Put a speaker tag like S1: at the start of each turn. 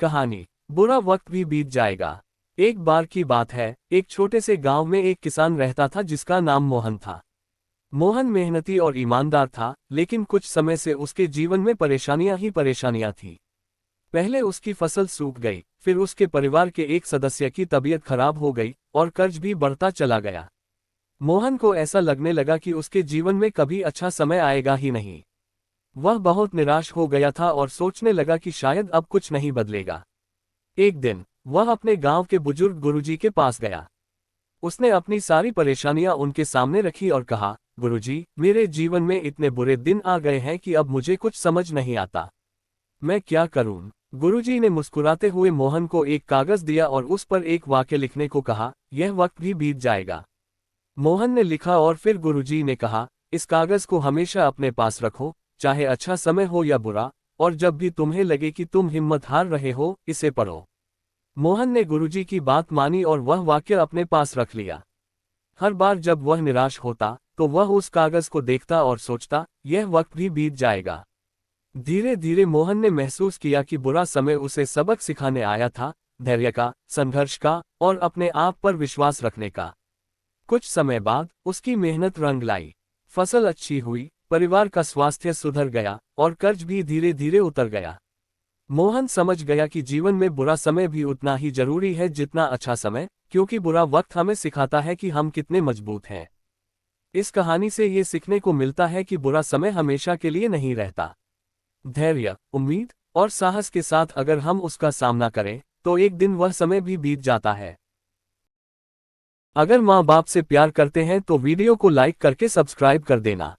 S1: कहानी। बुरा वक्त भी बीत जाएगा। एक बार की बात है, एक छोटे से गांव में एक किसान रहता था जिसका नाम मोहन था। मोहन मेहनती और ईमानदार था, लेकिन कुछ समय से उसके जीवन में परेशानियां ही परेशानियां थीं। पहले उसकी फसल सूख गई, फिर उसके परिवार के एक सदस्य की तबीयत खराब हो गई और कर्ज भी बढ़ता चला गया। मोहन को ऐसा लगने लगा कि उसके जीवन में कभी अच्छा समय आएगा ही नहीं। वह बहुत निराश हो गया था और सोचने लगा कि शायद अब कुछ नहीं बदलेगा। एक दिन वह अपने गांव के बुजुर्ग गुरुजी के पास गया। उसने अपनी सारी परेशानियां उनके सामने रखी और कहा, गुरुजी, मेरे जीवन में इतने बुरे दिन आ गए हैं कि अब मुझे कुछ समझ नहीं आता। मैं क्या करूं? गुरुजी ने मुस्कुराते हुए मोहन को एक कागज दिया और उस पर एक वाक्य लिखने को कहा, यह वक्त भी बीत जाएगा। मोहन ने लिखा और फिर गुरुजी ने कहा, इस कागज को हमेशा अपने पास रखो, चाहे अच्छा समय हो या बुरा, और जब भी तुम्हें लगे कि तुम हिम्मत हार रहे हो, इसे पढ़ो। मोहन ने गुरुजी की बात मानी और वह वाक्य अपने पास रख लिया। हर बार जब वह निराश होता, तो वह उस कागज को देखता और सोचता, यह वक्त भी बीत जाएगा। धीरे धीरे मोहन ने महसूस किया कि बुरा समय उसे सबक सिखाने आया था, धैर्य का, संघर्ष का और अपने आप पर विश्वास रखने का। कुछ समय बाद उसकी मेहनत रंग लाई। फसल अच्छी हुई, परिवार का स्वास्थ्य सुधर गया और कर्ज भी धीरे धीरे उतर गया। मोहन समझ गया कि जीवन में बुरा समय भी उतना ही जरूरी है जितना अच्छा समय, क्योंकि बुरा वक्त हमें सिखाता है कि हम कितने मजबूत हैं। इस कहानी से ये सीखने को मिलता है कि बुरा समय हमेशा के लिए नहीं रहता। धैर्य, उम्मीद और साहस के साथ अगर हम उसका सामना करें, तो एक दिन वह समय भी बीत जाता है। अगर माँ बाप से प्यार करते हैं तो वीडियो को लाइक करके सब्सक्राइब कर देना।